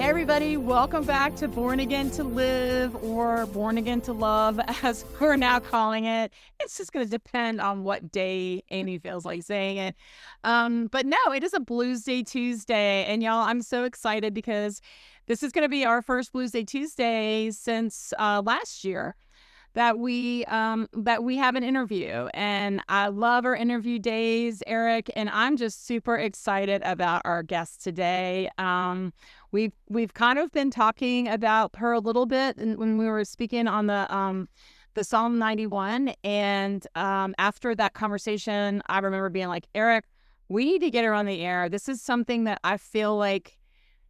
everybody. Welcome back to Born Again to Live, or Born Again to Love, as we're now calling it. It's just going to depend on what day Amy feels like saying it. But no, it is a Blues Day Tuesday. And y'all, I'm so excited because this is going to be our first Blues Day Tuesday since last year that we have an interview. And I love our interview days, Eric, and I'm just super excited about our guest today. We've kind of been talking about her a little bit when we were speaking on the Psalm 91, and after that conversation, I remember being like, Eric, we need to get her on the air. This is something that I feel like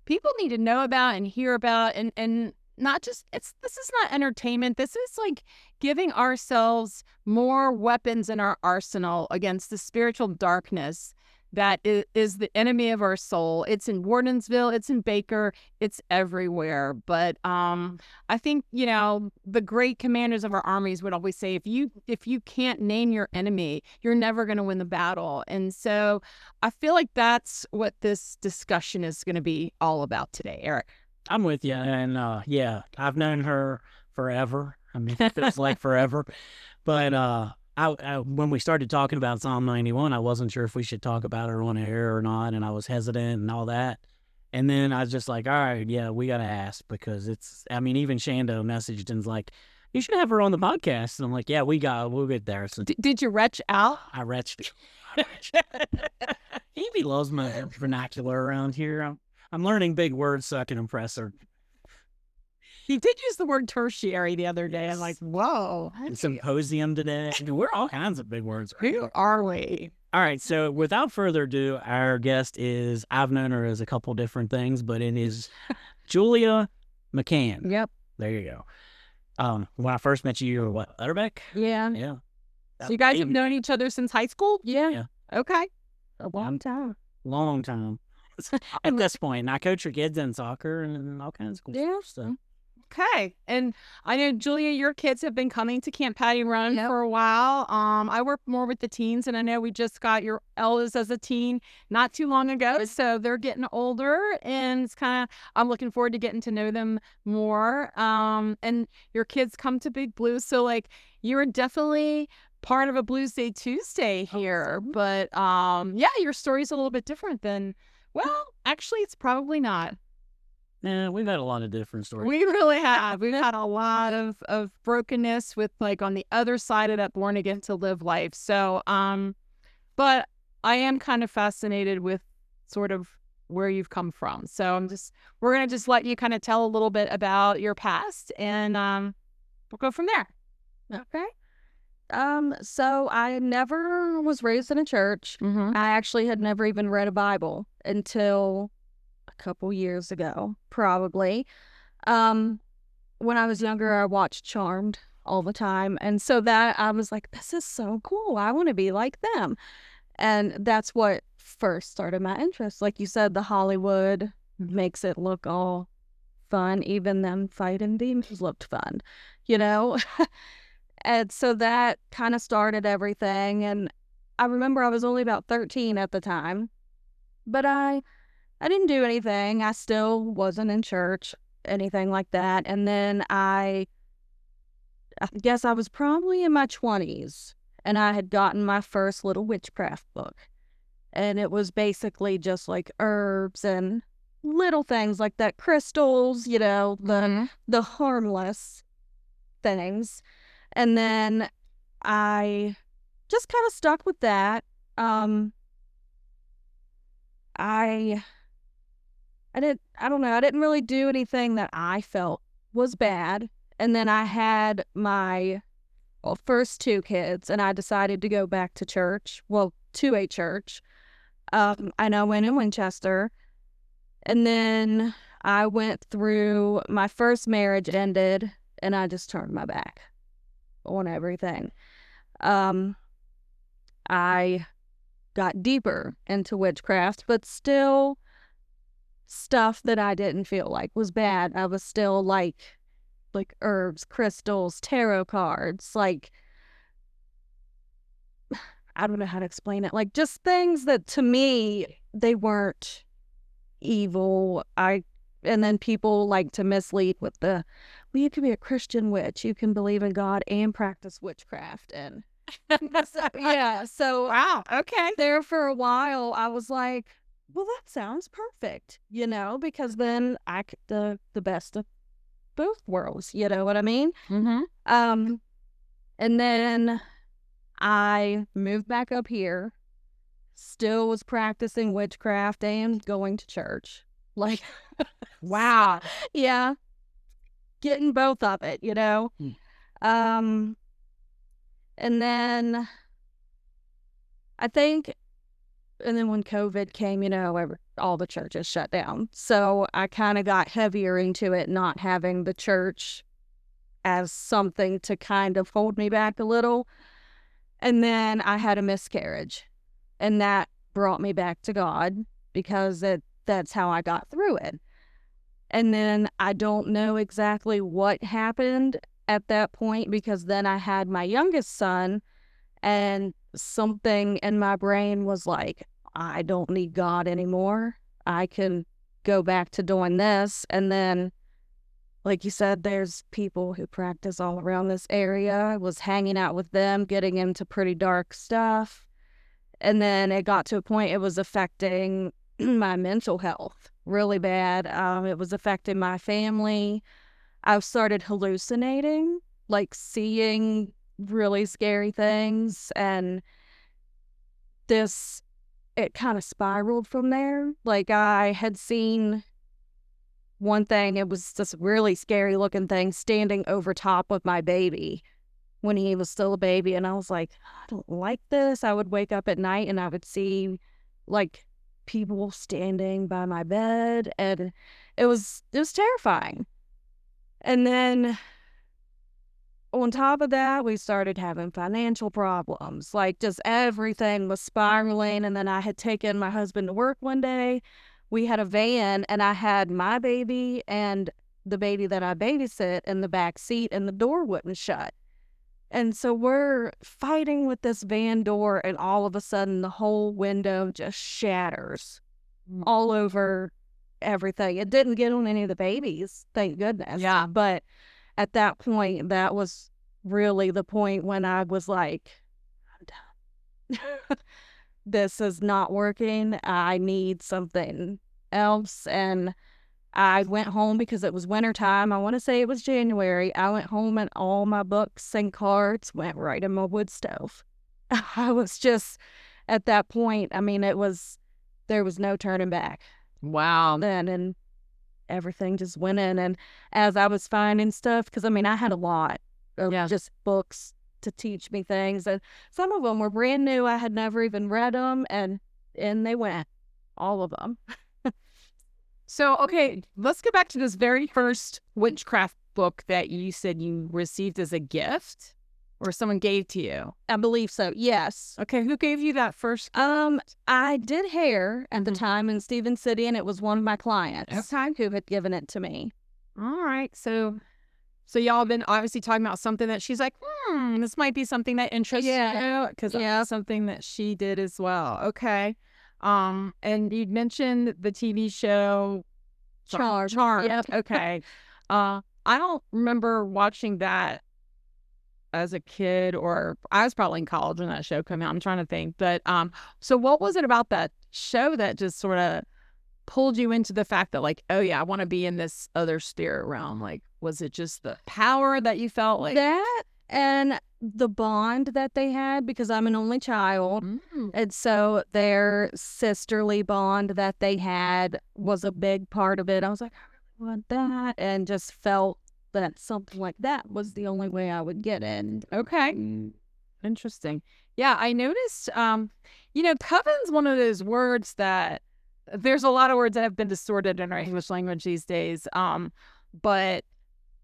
people need to know about and hear about, and not just, this is not entertainment. This is like giving ourselves more weapons in our arsenal against the spiritual darkness that is the enemy of our soul. It's in Wardensville, it's in Baker, it's everywhere. But I think, the great commanders of our armies would always say, if you can't name your enemy, you're never going to win the battle. And so I feel like that's what this discussion is going to be all about today, Eric. I'm with you. And I've known her forever. I mean, it feels like forever. But I when we started talking about Psalm 91, I wasn't sure if we should talk about her on air or not. And I was hesitant and all that. And then I was just like, all right, yeah, we got to ask, because even Shando messaged and was like, you should have her on the podcast. And I'm like, yeah, we'll get there. So did you retch out? I retched. Evie loves my vernacular around here. I'm learning big words so I can impress her. He did use the word tertiary the other day. I'm like, whoa. And symposium today. We're all kinds of big words. Right? Who are we? All right. So without further ado, our guest is, I've known her as a couple different things, but it is Julia McCann. Yep. There you go. When I first met you were what, Utterbeck? Yeah. Yeah. So you guys have known each other since high school? Yeah. Okay. A long time. Long time. At this point, I coach your kids in soccer and all kinds of cool stuff. So. Okay. And I know, Julia, your kids have been coming to Camp Paddy Run for a while. I work more with the teens, and I know we just got your eldest as a teen not too long ago. So they're getting older, and it's I'm looking forward to getting to know them more. And your kids come to Big Blue. So like, you're definitely part of a Blues Day Tuesday here. But your story's a little bit different than, well, actually, it's probably not. Yeah, we've had a lot of different stories. We really have. We've had a lot of brokenness with, like, on the other side of that Born Again to Live life. So, but I am kind of fascinated with sort of where you've come from. So we're going to just let you kind of tell a little bit about your past, and we'll go from there. Okay. So I never was raised in a church. Mm-hmm. I actually had never even read a Bible until a couple years ago, probably. When I was younger, I watched Charmed all the time. And so that I was like, this is so cool. I want to be like them. And that's what first started my interest. Like you said, the Hollywood makes it look all fun. Even them fighting demons looked fun, And so that kind of started everything. And I remember I was only about 13 at the time, but I didn't do anything. I still wasn't in church, anything like that. And then I guess I was probably in my 20s, and I had gotten my first little witchcraft book. And it was basically just like herbs and little things like that, crystals, the harmless things. And then I just kind of stuck with that. I didn't really do anything that I felt was bad. And then I had my first two kids, and I decided to go back to church, to a church. I know went in Winchester. And then I went through, my first marriage ended, and I just turned my back on everything. I got deeper into witchcraft, but still stuff that I didn't feel like was bad. I was still like herbs, crystals, tarot cards, like, I don't know how to explain it. Like, just things that to me, they weren't evil. And then people like to mislead with well, you can be a Christian witch. You can believe in God and practice witchcraft. And so Wow. Okay. there for a while, I was like, well, that sounds perfect, because then I could the best of both worlds, you know what I mean? Mm-hmm. And then I moved back up here, still was practicing witchcraft and going to church. Like, wow. Yeah, getting both of it, And then I think, and then when COVID came, all the churches shut down. So I kind of got heavier into it, not having the church as something to kind of hold me back a little. And then I had a miscarriage, and that brought me back to God because that's how I got through it. And then I don't know exactly what happened at that point, because then I had my youngest son, and something in my brain was like, I don't need God anymore. I can go back to doing this. And then, like you said, there's people who practice all around this area. I was hanging out with them, getting into pretty dark stuff. And then it got to a point it was affecting my mental health really bad. It was affecting my family. I started hallucinating, like seeing really scary things. And it kind of spiraled from there. Like, I had seen one thing, it was this really scary looking thing standing over top of my baby when he was still a baby. And I was like, I don't like this. I would wake up at night and I would see like people standing by my bed, and it was terrifying. And then on top of that, we started having financial problems. Like, just everything was spiraling. And then I had taken my husband to work one day. We had a van, and I had my baby and the baby that I babysit in the back seat, and the door wouldn't shut. And so we're fighting with this van door, and all of a sudden the whole window just shatters all over everything. It didn't get on any of the babies, thank goodness. Yeah. But at that point, that was really the point when I was like, I'm done. This is not working. I need something else. And I went home because it was wintertime. I want to say it was January. I went home, and all my books and cards went right in my wood stove. I was just, at that point, I mean, there was no turning back. Wow. Then, and everything just went in. And as I was finding stuff, because I mean, I had a lot of just books to teach me things, and some of them were brand new. I had never even read them, and they went, all of them. So, okay, let's get back to this very first witchcraft book that you said you received as a gift, or someone gave to you. I believe so, yes. Okay, who gave you that first? I did hair at the time in Stephen City, and it was one of my clients who had given it to me. All right, so y'all have been obviously talking about something that she's like, this might be something that interests you, because that's something that she did as well. Okay. And you mentioned the TV show Charmed. Yep. Okay. I don't remember watching that as a kid, or I was probably in college when that show came out. I'm trying to think. But so what was it about that show that just sort of pulled you into the fact that, like, oh yeah, I want to be in this other spirit realm? Like, was it just the power that you felt like? That and the bond that they had, because I'm an only child. And so their sisterly bond that they had was a big part of it. I was like, I really want that, and just felt that something like that was the only way I would get in. Okay. Interesting. Yeah, I noticed, coven's one of those words that there's a lot of words that have been distorted in our English language these days. But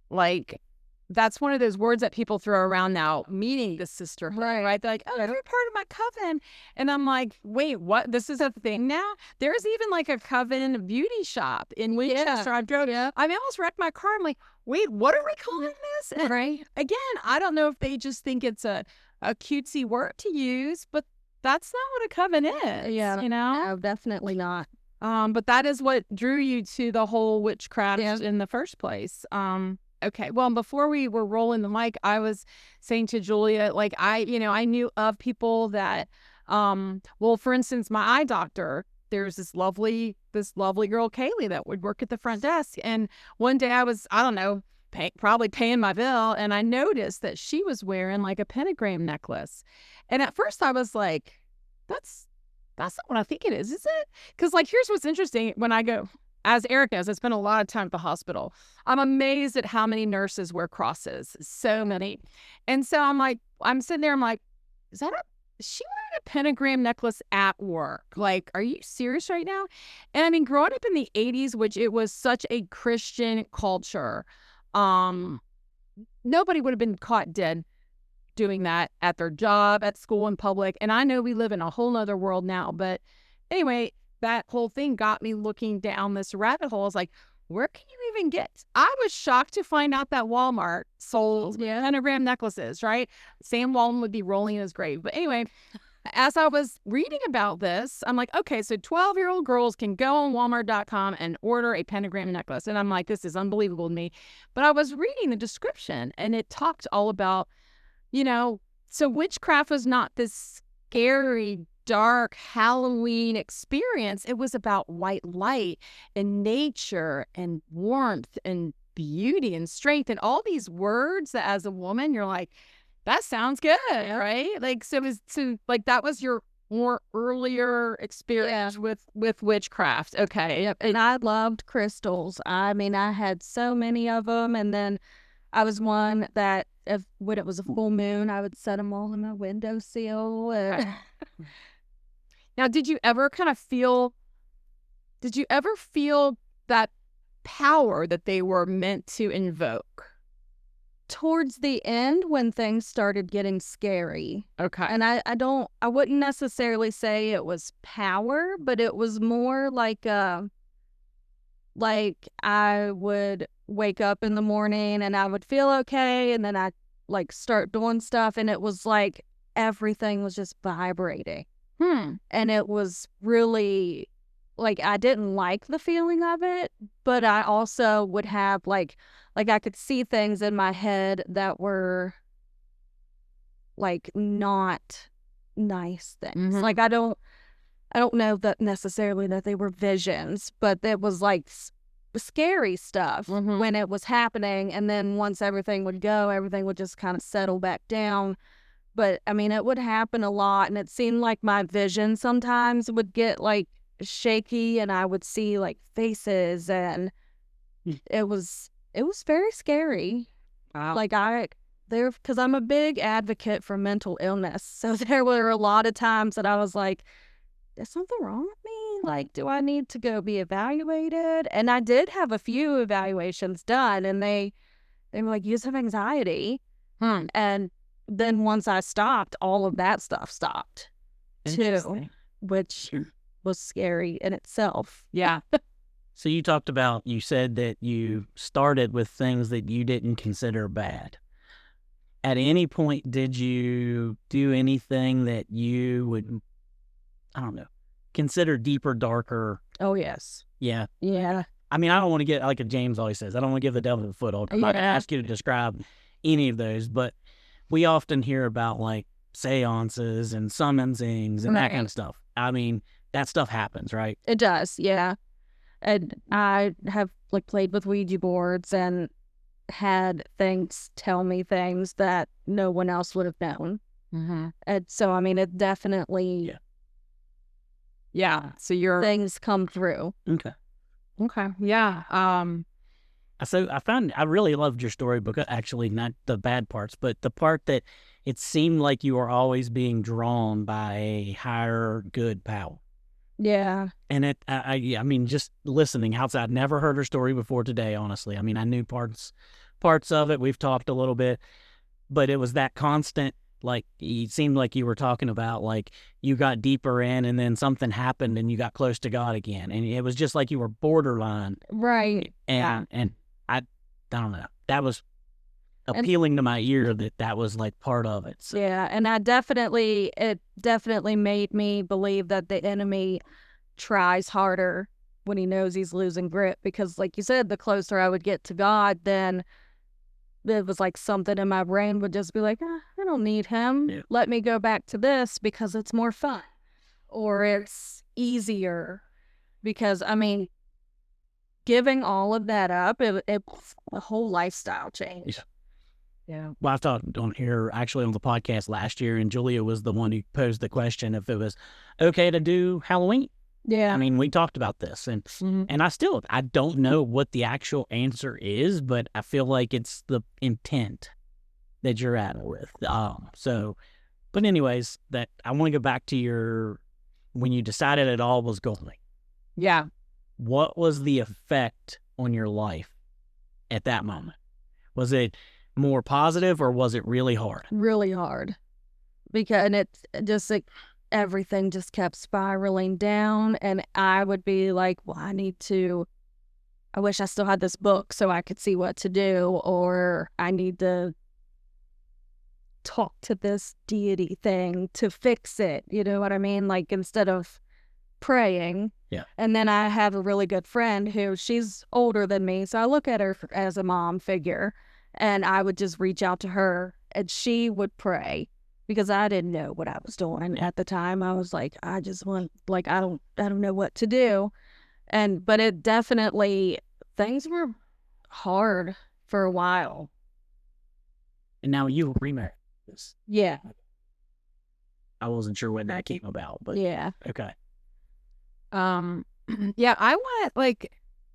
like, that's one of those words that people throw around now, meaning the sisterhood, right? They're like, oh, you're part of my coven. And I'm like, wait, what? This is a thing now? There's even like a coven beauty shop in Winchester. I almost wrecked my car. I'm like, wait, what are we calling this? And again, I don't know if they just think it's a cutesy word to use, but that's not what a coven is. Yeah. You know? No, definitely not. But that is what drew you to the whole witchcraft in the first place. Okay. Well, before we were rolling the mic, I was saying to Julia, like, I knew of people that, well, for instance, my eye doctor, there's this lovely girl, Kaylee, that would work at the front desk. And one day I was, I don't know, probably paying my bill, and I noticed that she was wearing like a pentagram necklace. And at first I was like, that's not what I think it is it? Because, like, here's what's interesting. When I go, as Eric knows, I spend a lot of time at the hospital. I'm amazed at how many nurses wear crosses. So many. And so I'm sitting there, I'm like, is she wearing a pentagram necklace at work? Like, are you serious right now? And I mean, growing up in the 80s, which it was such a Christian culture, nobody would have been caught dead doing that at their job, at school, in public. And I know we live in a whole nother world now. But anyway, that whole thing got me looking down this rabbit hole. I was like, where can you even get? I was shocked to find out that Walmart sold pentagram necklaces, right? Sam Walton would be rolling in his grave. But anyway, as I was reading about this, I'm like, okay, so 12-year-old girls can go on Walmart.com and order a pentagram necklace. And I'm like, this is unbelievable to me. But I was reading the description, and it talked all about, so witchcraft was not this scary, dark Halloween experience. It was about white light and nature and warmth and beauty and strength and all these words that, as a woman, you're like, that sounds good, right? Like, that was your more earlier experience with witchcraft. Okay. Yep. And I loved crystals. I mean, I had so many of them. And then I was one that, when it was a full moon, I would set them all in my windowsill. Now, did you ever feel that power that they were meant to invoke? Towards the end, when things started getting scary. Okay. And I wouldn't necessarily say it was power, but it was more like I would wake up in the morning and I would feel okay, and then I'd start doing stuff, and it was like everything was just vibrating. And it was really, I didn't like the feeling of it, but I also would have like I could see things in my head that were not nice things. Mm-hmm. I don't know that necessarily that they were visions, but it was scary stuff when it was happening. And then once everything would go, everything would just kind of settle back down. But I mean, it would happen a lot, and it seemed like my vision sometimes would get shaky, and I would see faces, and it was very scary. Wow. Because I'm a big advocate for mental illness, so there were a lot of times that I was like, "Is something wrong with me? Do I need to go be evaluated?" And I did have a few evaluations done, and they were like, "You just have anxiety," and then once I stopped, all of that stuff stopped too, which was scary in itself. Yeah. So you said that you started with things that you didn't consider bad. At any point, did you do anything that you would, I don't know, consider deeper, darker? Oh, yes. Yeah. Yeah. I mean, I don't want to get, like James always says, I don't want to give the devil the foothold. I'm not going to ask you to describe any of those, but we often hear about seances and summoningsings and that kind of stuff. I mean, that stuff happens, right? It does, yeah. And I have played with Ouija boards and had things tell me things that no one else would have known. Mm-hmm. And so, I mean, it definitely... Yeah. So things come through. Okay. Yeah. So I really loved your storybook, actually, not the bad parts, but the part that it seemed like you were always being drawn by a higher good power. Yeah. And I mean, just listening outside, never heard her story before today, honestly. I mean, I knew parts of it. We've talked a little bit, but it was that constant, it seemed like you were talking about, you got deeper in and then something happened and you got close to God again. And it was just like you were borderline. Right. And I don't know. That was appealing to my ear that was part of it. So. Yeah. And it definitely made me believe that the enemy tries harder when he knows he's losing grip. Because like you said, the closer I would get to God, then it was like something in my brain would just be like, I don't need him. Yeah. Let me go back to this because it's more fun or it's easier. Because, I mean, giving all of that up, it's a whole lifestyle change. Yeah. Well, I've talked on here, actually on the podcast last year, and Julia was the one who posed the question if it was okay to do Halloween. Yeah. I mean, we talked about this, and I don't know what the actual answer is, but I feel like it's the intent that you're at with. But anyways, that I want to go back to when you decided it all was going. Yeah. What was the effect on your life at that moment? Was it more positive or was it really hard? Really hard. Because, and it just like, everything just kept spiraling down, and I would be like, well, I wish I still had this book so I could see what to do, or I need to talk to this deity thing to fix it. You know what I mean? Like, instead of praying. Yeah. And then I have a really good friend who, she's older than me, so I look at her as a mom figure, and I would just reach out to her and she would pray. Because I didn't know what I was doing at the time. I was like, I just want, like, I don't know what to do. But it definitely, things were hard for a while. And now you remarried. Yeah. I wasn't sure when that came about, but yeah. Okay. Yeah, I want,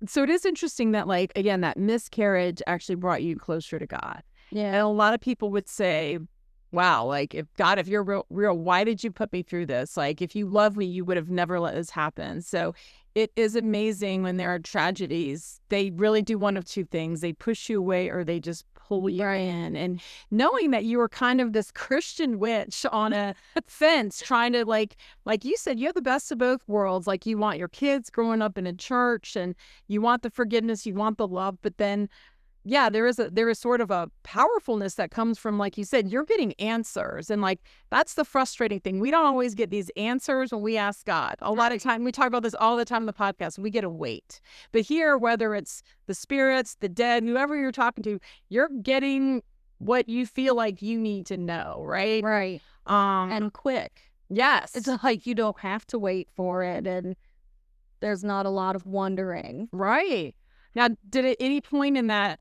so it is interesting that, again, that miscarriage actually brought you closer to God. Yeah. And a lot of people would say, wow, if you're real, why did you put me through this? If you love me, you would have never let this happen. So it is amazing when there are tragedies. They really do one of two things. They push you away or they just pull you in. And knowing that you were kind of this Christian witch on a fence trying to, like you said, you have the best of both worlds. You want your kids growing up in a church and you want the forgiveness, you want the love, but then yeah, there is sort of a powerfulness that comes from, like you said, you're getting answers. And that's the frustrating thing. We don't always get these answers when we ask God. A lot of time, we talk about this all the time on the podcast, we get to wait. But here, whether it's the spirits, the dead, whoever you're talking to, you're getting what you feel like you need to know, right? Right. And quick. Yes. It's like you don't have to wait for it, and there's not a lot of wondering. Right. Now, did at any point in that,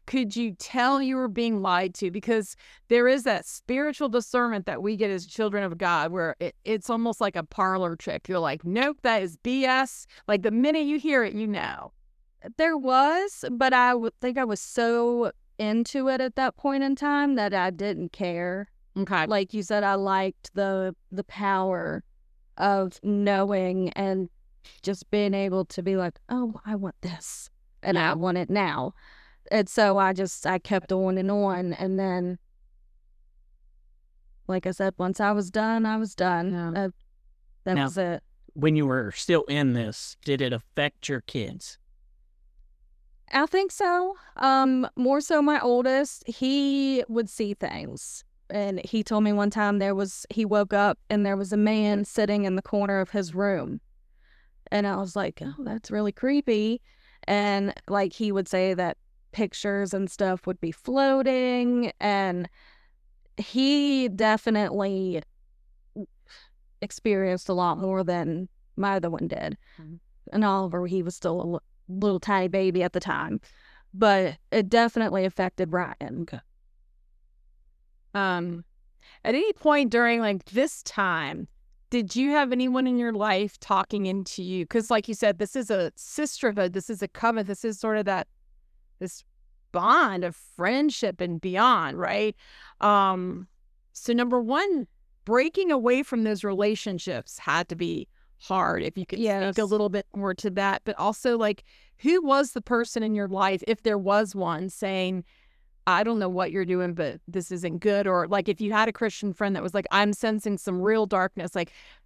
could you tell you were being lied to? Because there is that spiritual discernment that we get as children of God where it's almost like a parlor trick. You're like, nope, that is BS. The minute you hear it, you know. There was, but I would think I was so into it at that point in time that I didn't care. Okay. Like you said, I liked the power of knowing and just being able to be like, oh, I want this. And I want it now. And so I kept on. And then, like I said, once I was done, I was done. Yeah. That was it. When you were still in this, did it affect your kids? I think so. More so my oldest, he would see things. And he told me one time he woke up and there was a man sitting in the corner of his room. And I was like, oh, that's really creepy. And he would say that pictures and stuff would be floating. And he definitely experienced a lot more than my other one did. Mm-hmm. And Oliver, he was still a little tiny baby at the time. But it definitely affected Brian. Okay. At any point during this time, did you have anyone in your life talking into you? Because like you said, this is a sisterhood. This is a covenant. This is sort of this bond of friendship and beyond, right? So number one, breaking away from those relationships had to be hard. If you could speak a little bit more to that. But also, who was the person in your life, if there was one, saying, I don't know what you're doing, but this isn't good? Or if you had a Christian friend that was like, I'm sensing some real darkness,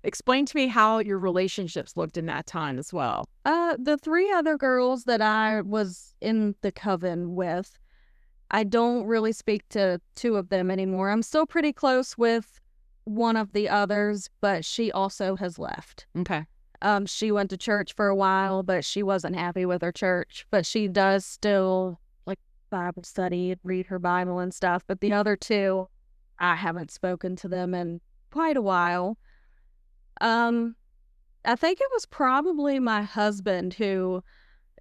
explain to me how your relationships looked in that time as well. The three other girls that I was in the coven with, I don't really speak to two of them anymore. I'm still pretty close with one of the others, but she also has left. Okay. She went to church for a while, but she wasn't happy with her church. But she does still like Bible study and read her Bible and stuff. But the other two, I haven't spoken to them in quite a while. I think it was probably my husband who,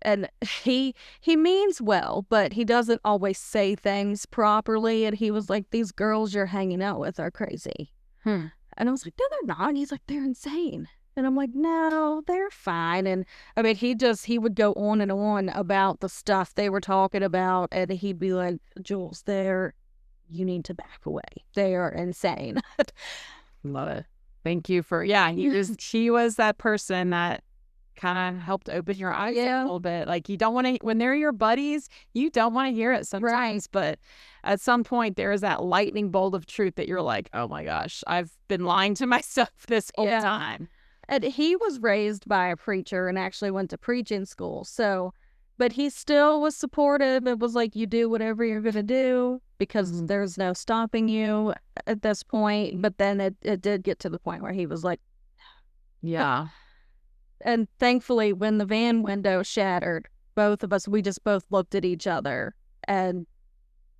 and he means well, but he doesn't always say things properly. And he was like, "These girls you're hanging out with are crazy." And I was like, "No, they're not." And he's like, "They're insane." And I'm like, "No, they're fine." And I mean, he would go on and on about the stuff they were talking about. And he'd be like, "Jules, you need to back away. They are insane." Love it. Thank you for, she was that person that kind of helped open your eyes a little bit. Like, you don't want to, when they're your buddies, you don't want to hear it sometimes. But at some point, there is that lightning bolt of truth that you're like, oh my gosh, I've been lying to myself this whole time. And he was raised by a preacher and actually went to preaching school. So, but he still was supportive. It was like, you do whatever you're going to do because there's no stopping you at this point. But then it did get to the point where he was like, yeah. And thankfully, when the van window shattered, both of us, we just both looked at each other and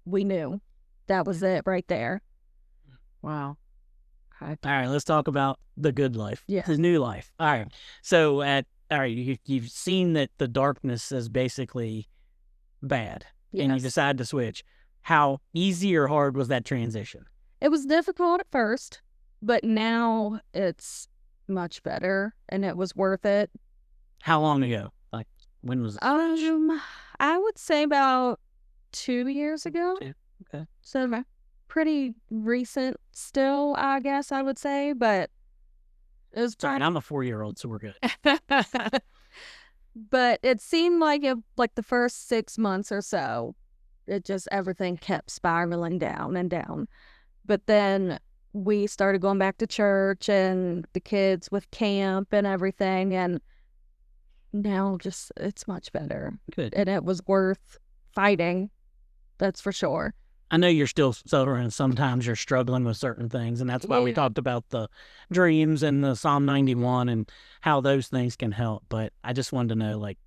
we knew that was it right there. Wow. All right, let's talk about the good life, the new life. All right. So you've seen that the darkness is basically bad, and you decide to switch. How easy or hard was that transition? It was difficult at first, but now it's much better, and it was worth it. How long ago? Like, when was it? I would say about 2 years ago. Okay. So pretty recent still, I guess I would say, but it was sorry. I'm a 4-year-old, so we're good. But it seemed like the first 6 months or so, it just everything kept spiraling down and down. But then we started going back to church and the kids with camp and everything, and now just it's much better. Good. And it was worth fighting, that's for sure. I know you're still suffering. Sometimes you're struggling with certain things, and that's why we talked about the dreams and the Psalm 91 and how those things can help. But I just wanted to know, like,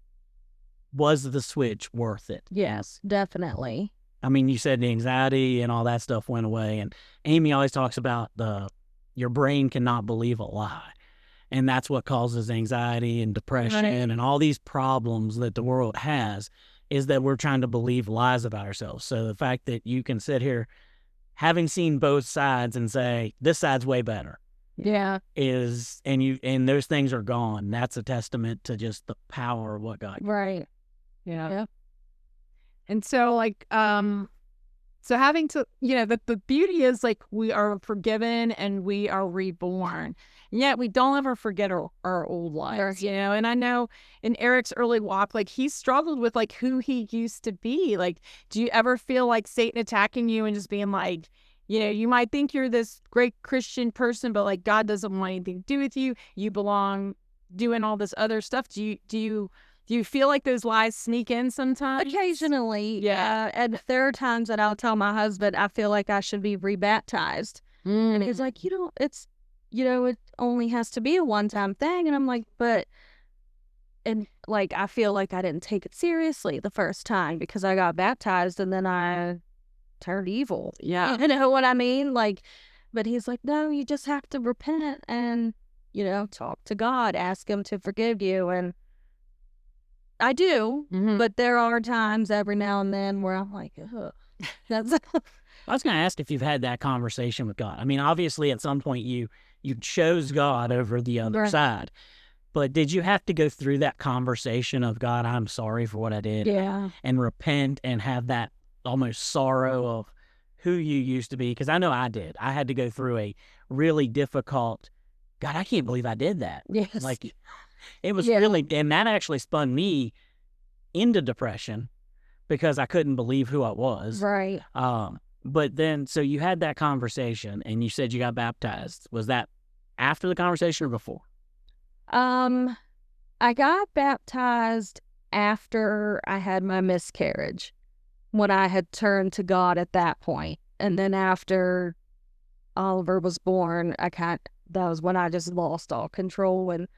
was the switch worth it? Yes, definitely. I mean, you said the anxiety and all that stuff went away, and Amy always talks about your brain cannot believe a lie, and that's what causes anxiety and depression and all these problems that the world has. Is that we're trying to believe lies about ourselves. So the fact that you can sit here having seen both sides and say, this side's way better. Yeah. And those things are gone. That's a testament to just the power of what God. Right. Yeah. And so like, so having to, the beauty is like we are forgiven and we are reborn. And yet we don't ever forget our old lives, and I know in Eric's early walk, like he struggled with like who he used to be. Like, do you ever feel like Satan attacking you and just being like, you might think you're this great Christian person, but like God doesn't want anything to do with you. You belong doing all this other stuff. Do you feel like those lies sneak in sometimes? Occasionally, yeah. And there are times that I'll tell my husband I feel like I should be rebaptized. And he's like, it's, it only has to be a one-time thing. And I'm like, and like, I feel like I didn't take it seriously the first time because I got baptized and then I turned evil. Yeah. You know what I mean? Like, but he's like, no, you just have to repent and, talk to God, ask him to forgive you. And I do, but there are times every now and then where I'm like, ugh. That's I was going to ask if you've had that conversation with God. I mean, obviously at some point you chose God over the other side, but did you have to go through that conversation of, God, I'm sorry for what I did, and repent and have that almost sorrow of who you used to be? Because I know I did. I had to go through a really difficult, God, I can't believe I did that. Yes. Like, it was really, and that actually spun me into depression because I couldn't believe who I was. Right. But then, so you had that conversation and you said you got baptized. Was that after the conversation or before? I got baptized after I had my miscarriage, when I had turned to God at that point. And then after Oliver was born, that was when I just lost all control and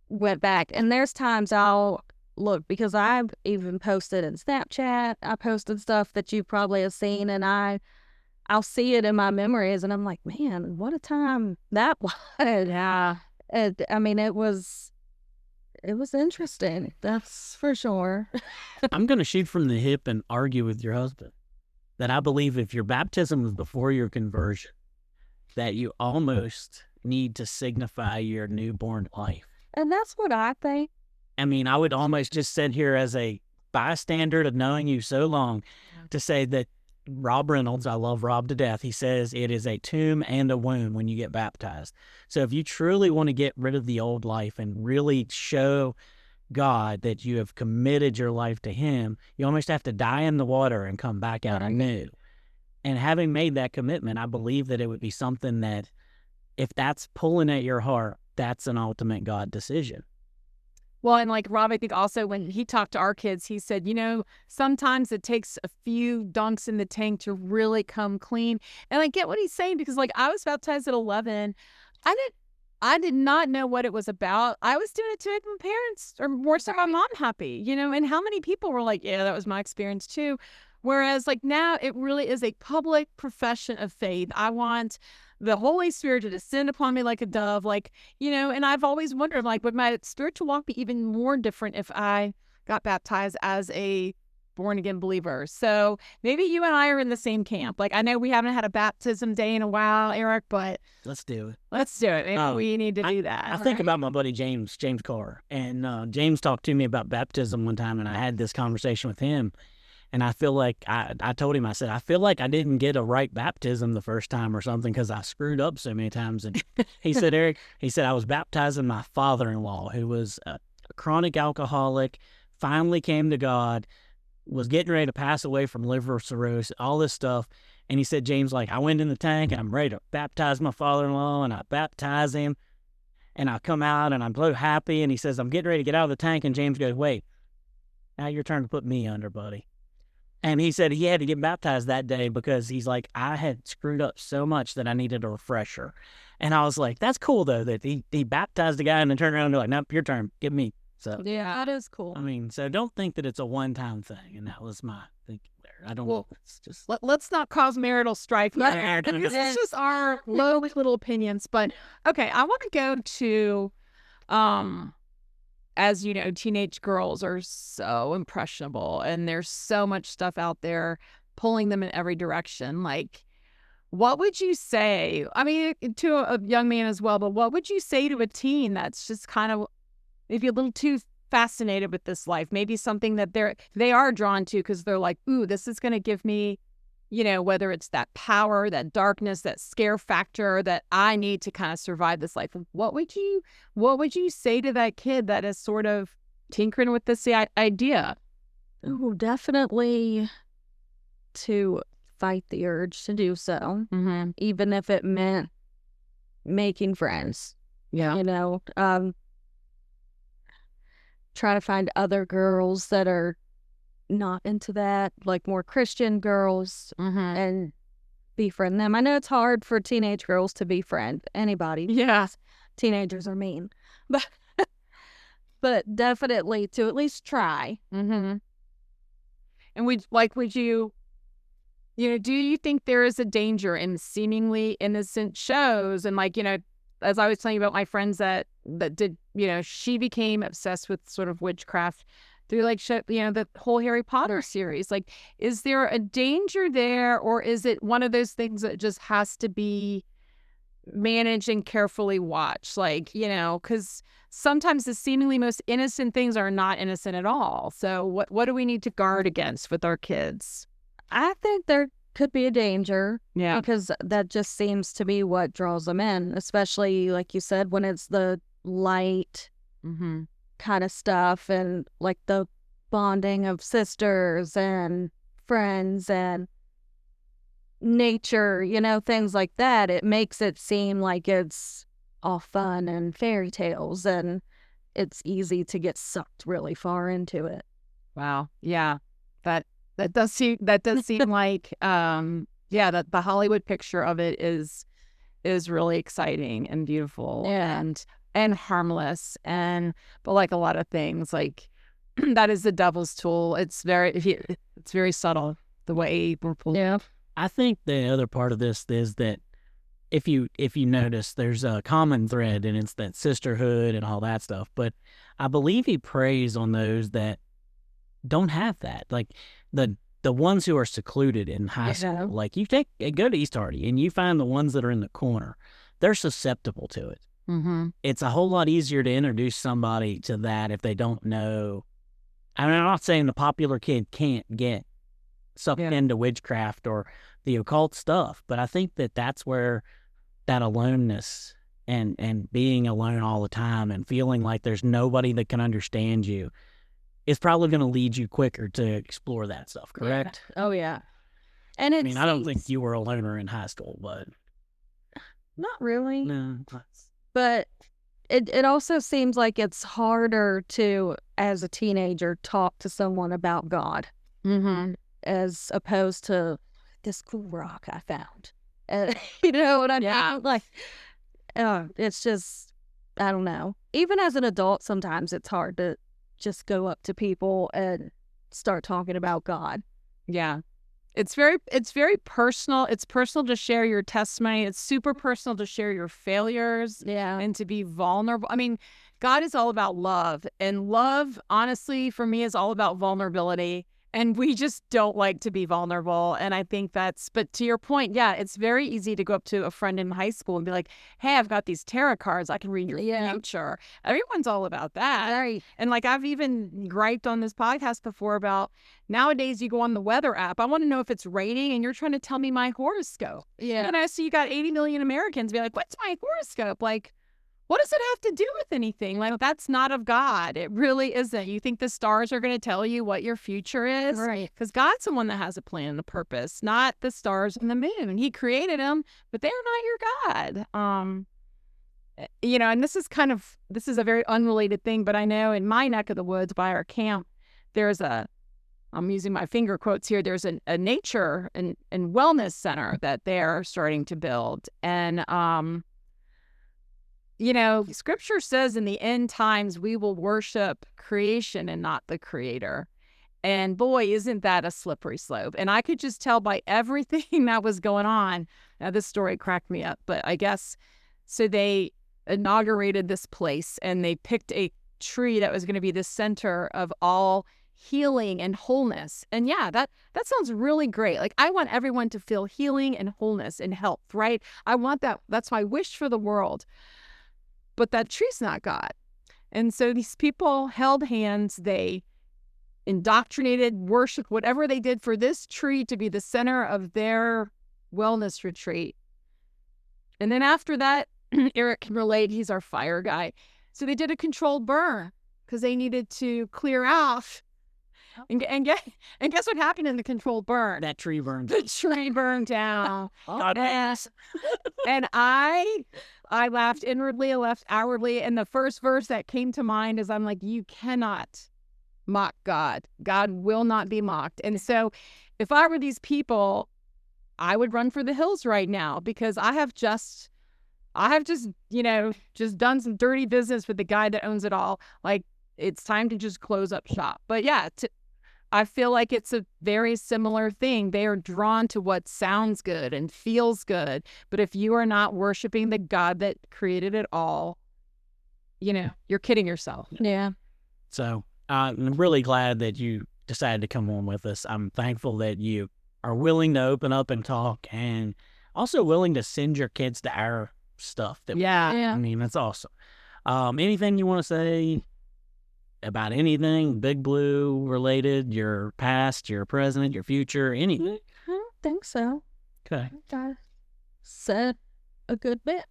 went back. And there's times I'll look, because I've even posted in Snapchat. I posted stuff that you probably have seen, and I'll see it in my memories, and I'm like, man, what a time that was. Yeah. I mean, it was interesting. That's for sure. I'm going to shoot from the hip and argue with your husband that I believe if your baptism was before your conversion, that you almost need to signify your newborn life. And that's what I think. I mean, I would almost just sit here as a bystander to knowing you so long to say that Rob Reynolds, I love Rob to death, he says it is a tomb and a womb when you get baptized. So if you truly want to get rid of the old life and really show God that you have committed your life to him, you almost have to die in the water and come back out anew. And having made that commitment, I believe that it would be something that, if that's pulling at your heart, that's an ultimate God decision. Well, and like Rob, I think also when he talked to our kids, he said, sometimes it takes a few dunks in the tank to really come clean. And I get what he's saying, because like I was baptized at 11. I did not know what it was about. I was doing it to make my parents, or more so my mom, happy, and how many people were like, yeah, that was my experience too. Whereas like now it really is a public profession of faith. I want the Holy Spirit to descend upon me like a dove, and I've always wondered, like, would my spiritual walk be even more different if I got baptized as a born-again believer? So maybe you and I are in the same camp. Like, I know we haven't had a baptism day in a while, Eric, but let's do it. Let's do it. Maybe we need to do that. I think about my buddy James Carr, and James talked to me about baptism one time, and I had this conversation with him. And I feel like I told him, I said, I feel like I didn't get a right baptism the first time or something because I screwed up so many times. And he said, Eric, I was baptizing my father-in-law, who was a chronic alcoholic, finally came to God, was getting ready to pass away from liver cirrhosis, all this stuff. And he said, James, like, I went in the tank and I'm ready to baptize my father-in-law, and I baptize him, and I come out and I'm so happy. And he says, I'm getting ready to get out of the tank. And James goes, wait, now your turn to put me under, buddy. And he said he had to get baptized that day because he's like, I had screwed up so much that I needed a refresher. And I was like, that's cool, though, that he baptized the guy and then turned around and like, nope, your turn, give me. So yeah, that is cool. I mean, so don't think that it's a one-time thing. And that was my thinking there. I don't know. It's just... Let's not cause marital strife. This is just our low little opinions. But, okay, I want to go to... as you know, teenage girls are so impressionable, and there's so much stuff out there pulling them in every direction. Like, what would you say? I mean, to a young man as well, but what would you say to a teen that's just kind of maybe a little too fascinated with this life? Maybe something that they are drawn to because they're like, ooh, this is going to give me, whether it's that power, that darkness, that scare factor that I need to kind of survive this life. What would you say to that kid that is sort of tinkering with this idea? Oh, definitely to fight the urge to do so, even if it meant making friends. Yeah. Try to find other girls that are not into that, like more Christian girls, and befriend them. I know it's hard for teenage girls to befriend anybody. Yeah. Teenagers are mean. But definitely to at least try. And would you, do you think there is a danger in seemingly innocent shows? And as I was telling you about my friends that did, she became obsessed with sort of witchcraft through the whole Harry Potter series. Like, is there a danger there, or is it one of those things that just has to be managed and carefully watched? Because sometimes the seemingly most innocent things are not innocent at all. So what do we need to guard against with our kids? I think there could be a danger. Yeah. Because that just seems to be what draws them in, especially, like you said, when it's the light kind of stuff, and like the bonding of sisters and friends and nature, things like that. It makes it seem like it's all fun and fairy tales, and it's easy to get sucked really far into it. Wow. Yeah. That does seem like that the Hollywood picture of it is really exciting and beautiful. Yeah. And and harmless, but like a lot of things, like that is the devil's tool. It's very subtle the way we're pulled. Yeah. I think the other part of this is that if you notice, there's a common thread, and it's that sisterhood and all that stuff. But I believe he preys on those that don't have that, like the ones who are secluded in high school. Like you go to East Hardy and you find the ones that are in the corner, they're susceptible to it. Mm-hmm. It's a whole lot easier to introduce somebody to that if they don't know. I mean, I'm not saying the popular kid can't get sucked into witchcraft or the occult stuff, but I think that's where that aloneness and being alone all the time and feeling like there's nobody that can understand you is probably going to lead you quicker to explore that stuff, correct? Yeah. Oh, yeah. And I mean, I don't think you were a loner in high school, but... Not really. No. But it also seems like it's harder to, as a teenager, talk to someone about God. Mm-hmm. As opposed to this cool rock I found. You know what I mean? Yeah. Like, it's just, I don't know. Even as an adult, sometimes it's hard to just go up to people and start talking about God. Yeah. It's very personal. It's personal to share your testimony. It's super personal to share your failures. Yeah. And to be vulnerable. I mean, God is all about love. And love, honestly, for me, is all about vulnerability. And we just don't like to be vulnerable. And I think but to your point, yeah, it's very easy to go up to a friend in high school and be like, hey, I've got these tarot cards. I can read your future. Everyone's all about that. Right. And like I've even griped on this podcast before about nowadays you go on the weather app. I want to know if it's raining and you're trying to tell me my horoscope. Yeah. And I see you got 80 million Americans be like, what's my horoscope? Like, what does it have to do with anything? Like, that's not of God. It really isn't. You think the stars are going to tell you what your future is? Right. Because God's the one that has a plan and a purpose, not the stars and the moon. He created them, but they're not your God. And this is a very unrelated thing, but I know in my neck of the woods by our camp, I'm using my finger quotes here, there's a nature and wellness center that they're starting to build. And, scripture says in the end times, we will worship creation and not the creator. And boy, isn't that a slippery slope. And I could just tell by everything that was going on. Now, this story cracked me up, but I guess, so they inaugurated this place and they picked a tree that was going to be the center of all healing and wholeness. And yeah, that sounds really great. Like, I want everyone to feel healing and wholeness and health, right? I want that. That's my wish for the world. But that tree's not God. And so these people held hands, they indoctrinated, worshiped, whatever they did for this tree to be the center of their wellness retreat. And then after that, Eric can relate, he's our fire guy. So they did a controlled burn because they needed to clear out. And guess what happened in the controlled burn? That tree burned. The tree burned down. God bless. And I laughed inwardly, I laughed outwardly. And the first verse that came to mind is, I'm like, you cannot mock God. God will not be mocked. And so if I were these people, I would run for the hills right now, because I have just done some dirty business with the guy that owns it all. Like, it's time to just close up shop. But yeah, I feel like it's a very similar thing. They are drawn to what sounds good and feels good. But if you are not worshiping the God that created it all, you're kidding yourself. Yeah. So I'm really glad that you decided to come on with us. I'm thankful that you are willing to open up and talk, and also willing to send your kids to our stuff. I mean, that's awesome. Anything you want to say about anything Big Blue related, your past, your present, your future, anything? I don't think so. Okay. I said a good bit.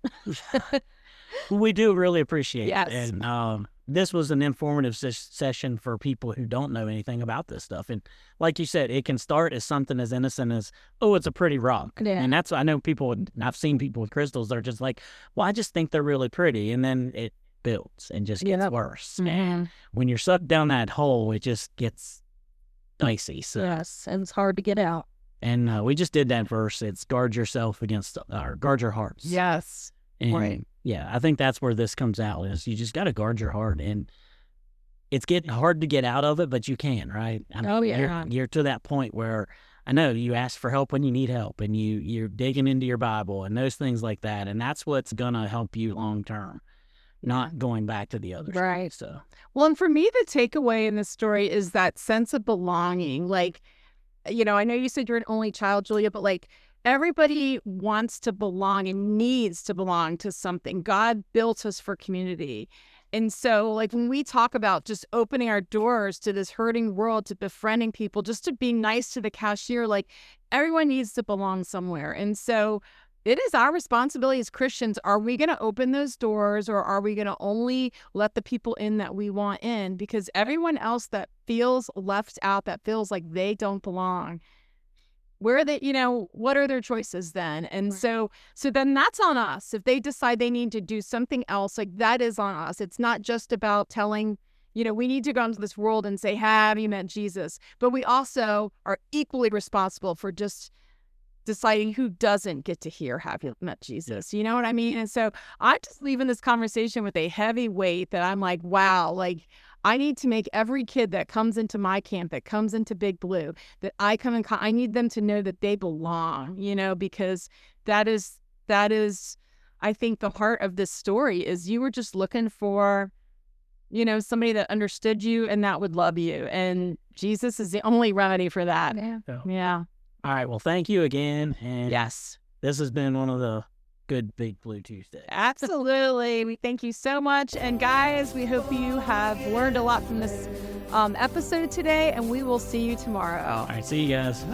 We do really appreciate Yes. it. And this was an informative session for people who don't know anything about this stuff. And like you said, it can start as something as innocent as, oh, it's a pretty rock. Yeah. And that's, I know people, I've seen people with crystals, they're just like, well, I just think they're really pretty. And then it builds and just gets worse. Mm-hmm. And when you're sucked down that hole, it just gets dicey. So. Yes, and it's hard to get out. And we just did that verse. It's guard yourself against, guard your hearts. Yes. And right. Yeah, I think that's where this comes out, is you just got to guard your heart. And it's getting hard to get out of it, but you can, right? I mean, Oh, yeah. You're to that point where I know you ask for help when you need help, and you're digging into your Bible and those things like that. And that's what's going to help you long term, not going back to the other stuff. Right. So, Well, and for me, the takeaway in this story is that sense of belonging. Like, you know, I know you said you're an only child, Julia, but like everybody wants to belong and needs to belong to something. God built us for community. And so, like, when we talk about just opening our doors to this hurting world, to befriending people, just to be nice to the cashier, like, everyone needs to belong somewhere. And so it is our responsibility as Christians. Are we going to open those doors, or are we going to only let the people in that we want in? Because everyone else that feels left out, that feels like they don't belong, where are they, you know, what are their choices then? And so then that's on us. If they decide they need to do something else, like, that is on us. It's not just about telling, you know, we need to go into this world and say, have you met Jesus? But we also are equally responsible for just deciding who doesn't get to hear, have you met Jesus? You know what I mean? And so I'm just leaving this conversation with a heavy weight that I'm like, wow, like, I need to make every kid that comes into my camp, that comes into Big Blue, that I come in, I need them to know that they belong, you know, because that is, I think, the heart of this story is you were just looking for, you know, somebody that understood you and that would love you. And Jesus is the only remedy for that. Yeah. Yeah. all right. Well, thank you again. And Yes. this has been one of the good Big Blue Tuesdays. Absolutely. We thank you so much. And guys, we hope you have learned a lot from this episode today, and we will see you tomorrow. All right. See you guys.